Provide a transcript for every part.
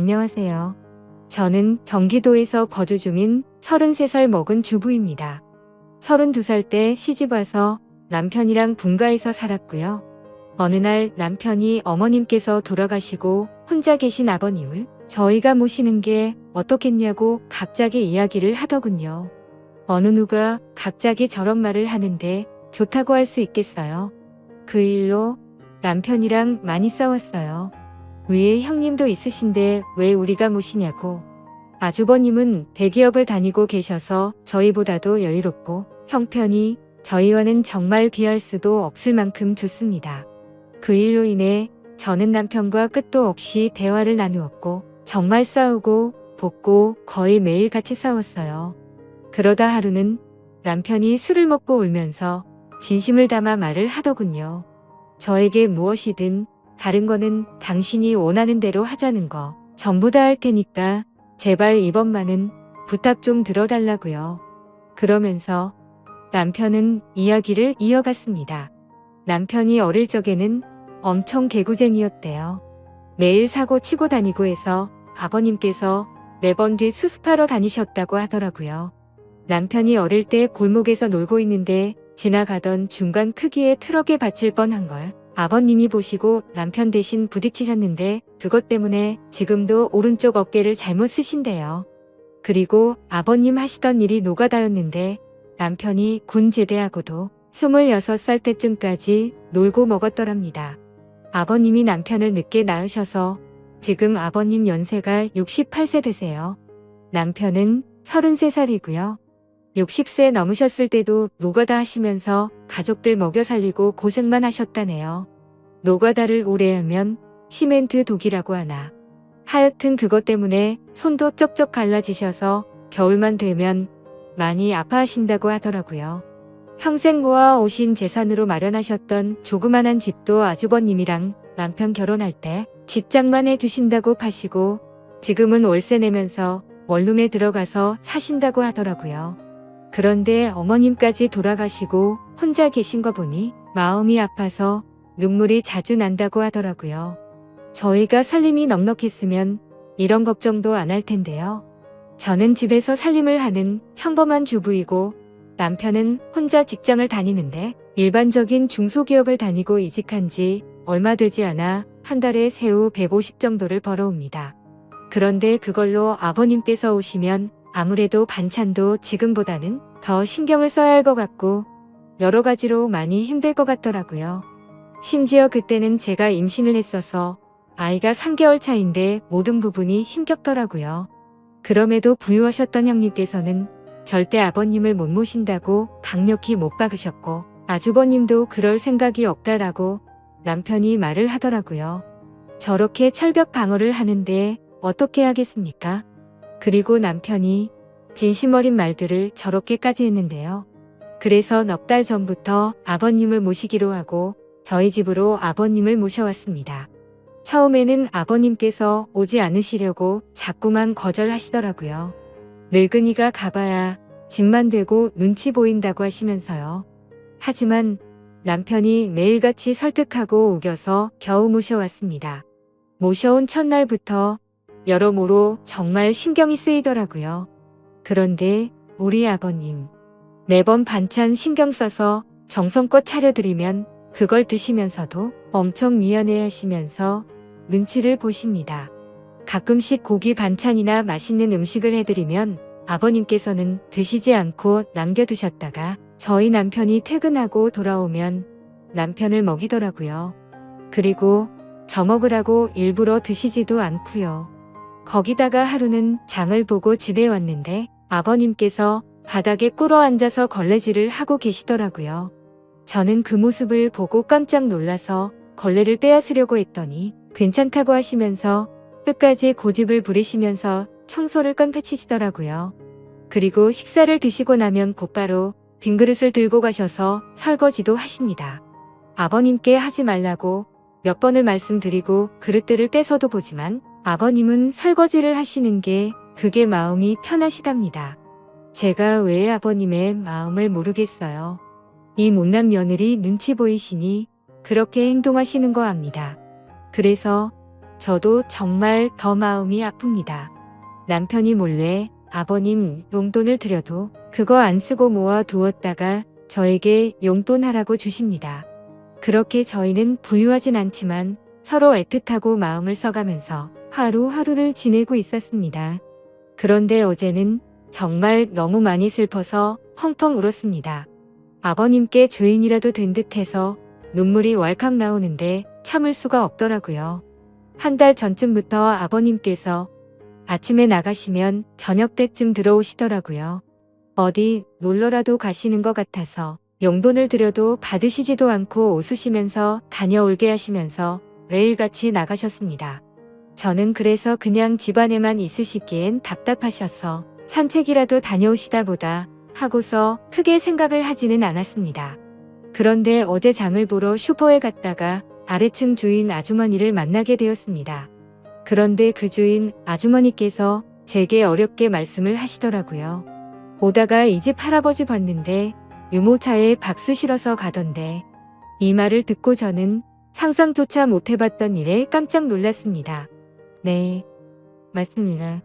안녕하세요. 저는 경기도에서 거주 중인 33살 먹은 주부입니다. 32살 때 시집와서 남편이랑 분가해서 살았고요. 어느 날 남편이 어머님께서 돌아가시고 혼자 계신 아버님을 저희가 모시는 게 어떻겠냐고 갑자기 이야기를 하더군요. 어느 누가 갑자기 저런 말을 하는데 좋다고 할 수 있겠어요. 그 일로 남편이랑 많이 싸웠어요. 위에 형님도 있으신데 왜 우리가 모시냐고. 아주버님은 대기업을 다니고 계셔서 저희보다도 여유롭고 형편이 저희와는 정말 비할 수도 없을 만큼 좋습니다. 그 일로 인해 저는 남편과 끝도 없이 대화를 나누었고 정말 싸우고 볶고 거의 매일 같이 싸웠어요. 그러다 하루는 남편이 술을 먹고 울면서 진심을 담아 말을 하더군요. 저에게 무엇이든 다른 거는 당신이 원하는 대로 하자는 거 전부 다 할 테니까 제발 이번만은 부탁 좀 들어달라고요. 그러면서 남편은 이야기를 이어갔습니다. 남편이 어릴 적에는 엄청 개구쟁이였대요. 매일 사고 치고 다니고 해서 아버님께서 매번 뒷 수습하러 다니셨다고 하더라고요. 남편이 어릴 때 골목에서 놀고 있는데 지나가던 중간 크기의 트럭에 받칠 뻔한 걸 아버님이 보시고 남편 대신 부딪히셨는데 그것 때문에 지금도 오른쪽 어깨를 잘못 쓰신대요. 그리고 아버님 하시던 일이 노가다였는데 남편이 군 제대하고도 26살 때쯤까지 놀고 먹었더랍니다. 아버님이 남편을 늦게 낳으셔서 지금 아버님 연세가 68세 되세요. 남편은 33살이고요. 60세 넘으셨을 때도 노가다 하시면서 가족들 먹여 살리고 고생만 하셨다네요. 노가다를 오래 하면 시멘트 독이라고 하나. 하여튼 그것 때문에 손도 쩍쩍 갈라지셔서 겨울만 되면 많이 아파하신다고 하더라고요. 평생 모아 오신 재산으로 마련하셨던 조그만한 집도 아주버님이랑 남편 결혼할 때 집장만 해주신다고 파시고 지금은 월세 내면서 원룸에 들어가서 사신다고 하더라고요. 그런데 어머님까지 돌아가시고 혼자 계신 거 보니 마음이 아파서 눈물이 자주 난다고 하더라고요. 저희가 살림이 넉넉했으면 이런 걱정도 안 할 텐데요. 저는 집에서 살림을 하는 평범한 주부이고 남편은 혼자 직장을 다니는데 일반적인 중소기업을 다니고 이직한 지 얼마 되지 않아 한 달에 세후 150 정도를 벌어옵니다. 그런데 그걸로 아버님께서 오시면 아무래도 반찬도 지금보다는 더 신경을 써야 할 것 같고 여러 가지로 많이 힘들 것 같더라고요. 심지어 그때는 제가 임신을 했어서 아이가 3개월 차인데 모든 부분이 힘겹더라고요. 그럼에도 부유하셨던 형님께서는 절대 아버님을 못 모신다고 강력히 못 박으셨고 아주버님도 그럴 생각이 없다라고 남편이 말을 하더라고요. 저렇게 철벽 방어를 하는데 어떻게 하겠습니까? 그리고 남편이 진심 어린 말들을 저렇게까지 했는데요. 그래서 넉 달 전부터 아버님을 모시기로 하고 저희 집으로 아버님을 모셔왔습니다. 처음에는 아버님께서 오지 않으시려고 자꾸만 거절하시더라고요. 늙은이가 가봐야 집만 되고 눈치 보인다고 하시면서요. 하지만 남편이 매일같이 설득하고 우겨서 겨우 모셔왔습니다. 모셔온 첫날부터 여러모로 정말 신경이 쓰이더라고요. 그런데 우리 아버님 매번 반찬 신경 써서 정성껏 차려드리면 그걸 드시면서도 엄청 미안해 하시면서 눈치를 보십니다. 가끔씩 고기 반찬이나 맛있는 음식을 해드리면 아버님께서는 드시지 않고 남겨두셨다가 저희 남편이 퇴근하고 돌아오면 남편을 먹이더라고요. 그리고 저 먹으라고 일부러 드시지도 않고요. 거기다가 하루는 장을 보고 집에 왔는데 아버님께서 바닥에 꿇어 앉아서 걸레질을 하고 계시더라고요. 저는 그 모습을 보고 깜짝 놀라서 걸레를 빼앗으려고 했더니 괜찮다고 하시면서 끝까지 고집을 부리시면서 청소를 깜빡이시더라고요. 그리고 식사를 드시고 나면 곧바로 빈 그릇을 들고 가셔서 설거지도 하십니다. 아버님께 하지 말라고 몇 번을 말씀드리고 그릇들을 떼서도 보지만 아버님은 설거지를 하시는 게 그게 마음이 편하시답니다. 제가 왜 아버님의 마음을 모르겠어요. 이 못난 며느리 눈치 보이시니 그렇게 행동하시는 거 압니다. 그래서 저도 정말 더 마음이 아픕니다. 남편이 몰래 아버님 용돈을 드려도 그거 안 쓰고 모아 두었다가 저에게 용돈하라고 주십니다. 그렇게 저희는 부유하진 않지만 서로 애틋하고 마음을 써가면서 하루하루를 지내고 있었습니다. 그런데 어제는 정말 너무 많이 슬퍼서 펑펑 울었습니다. 아버님께 죄인이라도 된 듯해서 눈물이 왈칵 나오는데 참을 수가 없더라고요. 한 달 전쯤부터 아버님께서 아침에 나가시면 저녁 때쯤 들어오시더라고요. 어디 놀러라도 가시는 것 같아서 용돈을 드려도 받으시지도 않고 웃으시면서 다녀올게 하시면서 매일같이 나가셨습니다. 저는 그래서 그냥 집안에만 있으시기엔 답답하셔서 산책이라도 다녀오시다 보다 하고서 크게 생각을 하지는 않았습니다. 그런데 어제 장을 보러 슈퍼에 갔다가 아래층 주인 아주머니를 만나게 되었습니다. 그런데 그 주인 아주머니께서 제게 어렵게 말씀을 하시더라고요. 오다가 이 집 할아버지 봤는데 유모차에 박수 실어서 가던데. 이 말을 듣고 저는 상상조차 못해봤던 일에 깜짝 놀랐습니다. 네, 맞습니다.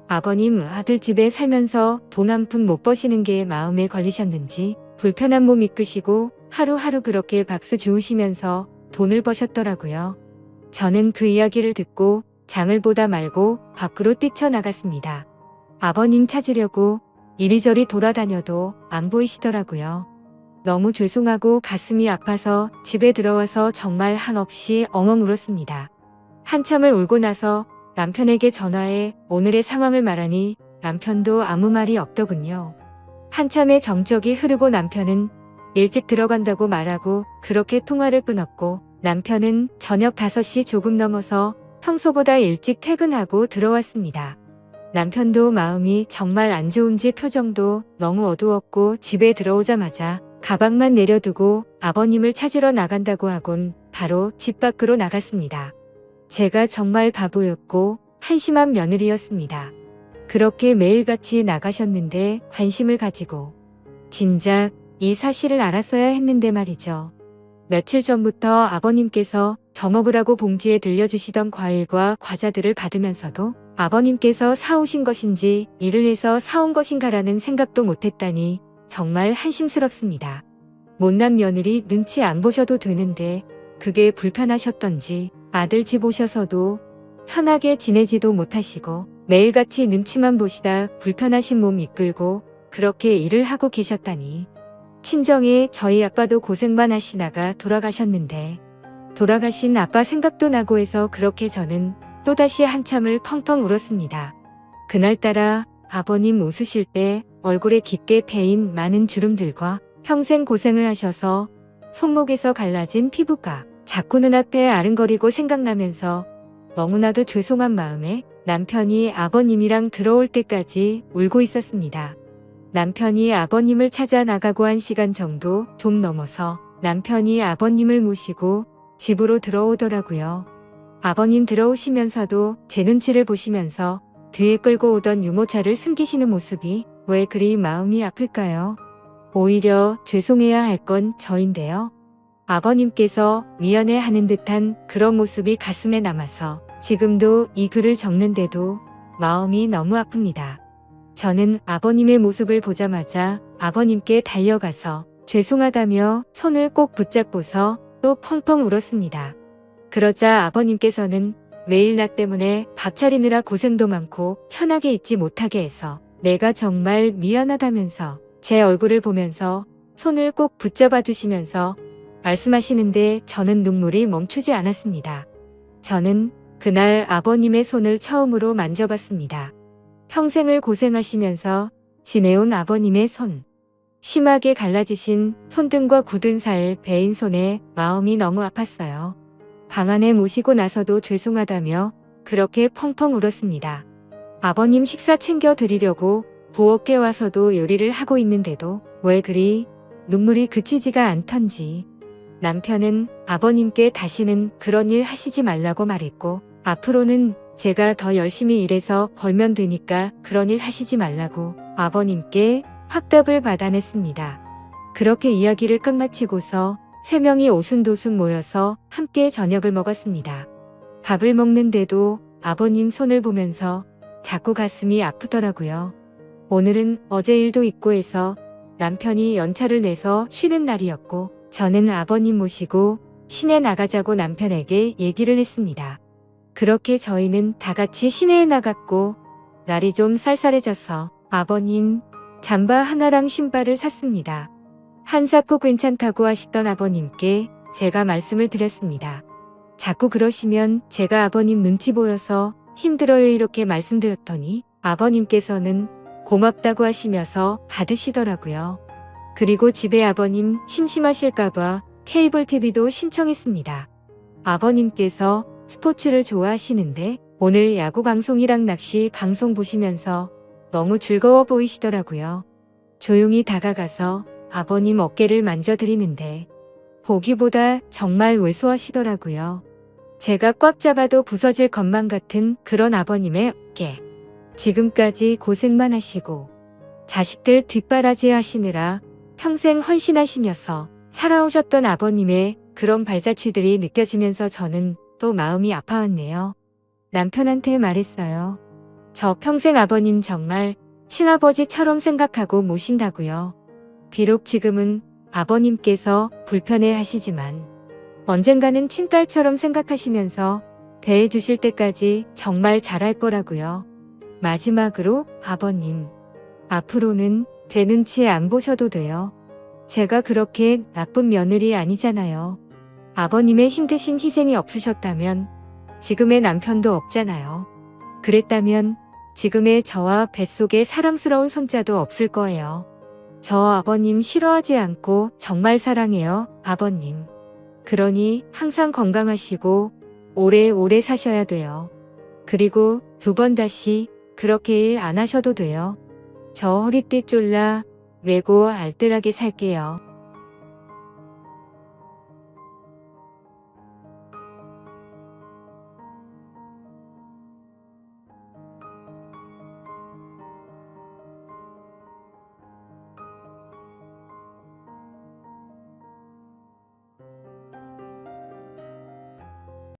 아버님 아들 집에 살면서 돈 한 푼 못 버시는 게 마음에 걸리셨는지 불편한 몸 이끄시고 하루하루 그렇게 박수 주우시면서 돈을 버셨더라고요. 저는 그 이야기를 듣고 장을 보다 말고 밖으로 뛰쳐나갔습니다. 아버님 찾으려고 이리저리 돌아다녀도 안 보이시더라고요. 너무 죄송하고 가슴이 아파서 집에 들어와서 정말 한없이 엉엉 울었습니다. 한참을 울고 나서 남편에게 전화해 오늘의 상황을 말하니 남편도 아무 말이 없더군요. 한참의 정적이 흐르고 남편은 일찍 들어간다고 말하고 그렇게 통화를 끊었고 남편은 저녁 5시 조금 넘어서 평소보다 일찍 퇴근하고 들어왔습니다. 남편도 마음이 정말 안 좋은지 표정도 너무 어두웠고 집에 들어오자마자 가방만 내려두고 아버님을 찾으러 나간다고 하곤 바로 집 밖으로 나갔습니다. 제가 정말 바보였고 한심한 며느리였습니다. 그렇게 매일같이 나가셨는데 관심을 가지고 진작 이 사실을 알았어야 했는데 말이죠. 며칠 전부터 아버님께서 저 먹으라고 봉지에 들려주시던 과일과 과자들을 받으면서도 아버님께서 사오신 것인지 일을 해서 사온 것인가라는 생각도 못했다니 정말 한심스럽습니다. 못난 며느리 눈치 안 보셔도 되는데 그게 불편하셨던지 아들 집 오셔서도 편하게 지내지도 못하시고 매일같이 눈치만 보시다 불편하신 몸 이끌고 그렇게 일을 하고 계셨다니. 친정에 저희 아빠도 고생만 하시다가 돌아가셨는데 돌아가신 아빠 생각도 나고 해서 그렇게 저는 또다시 한참을 펑펑 울었습니다. 그날따라 아버님 웃으실 때 얼굴에 깊게 패인 많은 주름들과 평생 고생을 하셔서 손목에서 갈라진 피부가 자꾸 눈앞에 아른거리고 생각나면서 너무나도 죄송한 마음에 남편이 아버님이랑 들어올 때까지 울고 있었습니다. 남편이 아버님을 찾아 나가고 한 시간 정도 좀 넘어서 남편이 아버님을 모시고 집으로 들어오더라고요. 아버님 들어오시면서도 제 눈치를 보시면서 뒤에 끌고 오던 유모차를 숨기시는 모습이 왜 그리 마음이 아플까요? 오히려 죄송해야 할 건 저인데요. 아버님께서 미안해하는 듯한 그런 모습이 가슴에 남아서 지금도 이 글을 적는데도 마음이 너무 아픕니다. 저는 아버님의 모습을 보자마자 아버님께 달려가서 죄송하다며 손을 꼭 붙잡고서 또 펑펑 울었습니다. 그러자 아버님께서는 매일 나 때문에 밥 차리느라 고생도 많고 편하게 있지 못하게 해서 내가 정말 미안하다면서 제 얼굴을 보면서 손을 꼭 붙잡아 주시면서 말씀하시는데 저는 눈물이 멈추지 않았습니다. 저는 그날 아버님의 손을 처음으로 만져봤습니다. 평생을 고생하시면서 지내온 아버님의 손. 심하게 갈라지신 손등과 굳은 살 베인 손에 마음이 너무 아팠어요. 방 안에 모시고 나서도 죄송하다며 그렇게 펑펑 울었습니다. 아버님 식사 챙겨 드리려고 부엌에 와서도 요리를 하고 있는데도 왜 그리 눈물이 그치지가 않던지. 남편은 아버님께 다시는 그런 일 하시지 말라고 말했고 앞으로는 제가 더 열심히 일해서 벌면 되니까 그런 일 하시지 말라고 아버님께 확답을 받아냈습니다. 그렇게 이야기를 끝마치고서 3명이 오순도순 모여서 함께 저녁을 먹었습니다. 밥을 먹는데도 아버님 손을 보면서 자꾸 가슴이 아프더라고요. 오늘은 어제 일도 있고 해서 남편이 연차를 내서 쉬는 날이었고 저는 아버님 모시고 시내 나가자고 남편에게 얘기를 했습니다. 그렇게 저희는 다 같이 시내에 나갔고 날이 좀 쌀쌀해져서 아버님 잠바 하나랑 신발을 샀습니다. 한 삭구 괜찮다고 하시던 아버님께 제가 말씀을 드렸습니다. 자꾸 그러시면 제가 아버님 눈치 보여서 힘들어요 이렇게 말씀드렸더니 아버님께서는 고맙다고 하시면서 받으시더라고요. 그리고 집에 아버님 심심하실까봐 케이블 TV도 신청했습니다. 아버님께서 스포츠를 좋아하시는데 오늘 야구 방송이랑 낚시 방송 보시면서 너무 즐거워 보이시더라고요. 조용히 다가가서 아버님 어깨를 만져드리는데 보기보다 정말 왜소하시더라고요. 제가 꽉 잡아도 부서질 것만 같은 그런 아버님의 어깨. 지금까지 고생만 하시고 자식들 뒷바라지 하시느라 평생 헌신하시면서 살아오셨던 아버님의 그런 발자취들이 느껴지면서 저는 또 마음이 아파왔네요. 남편한테 말했어요. 저 평생 아버님 정말 친아버지처럼 생각하고 모신다고요. 비록 지금은 아버님께서 불편해 하시지만 언젠가는 친딸처럼 생각하시면서 대해주실 때까지 정말 잘할 거라고요. 마지막으로 아버님, 앞으로는 제 눈치 안 보셔도 돼요. 제가 그렇게 나쁜 며느리 아니잖아요. 아버님의 힘드신 희생이 없으셨다면 지금의 남편도 없잖아요. 그랬다면 지금의 저와 뱃속에 사랑스러운 손자도 없을 거예요. 저 아버님 싫어하지 않고 정말 사랑해요, 아버님. 그러니 항상 건강하시고 오래오래 사셔야 돼요. 그리고 2번 다시 그렇게 일 안 하셔도 돼요. 저 허리띠 졸라 매고 알뜰하게 살게요.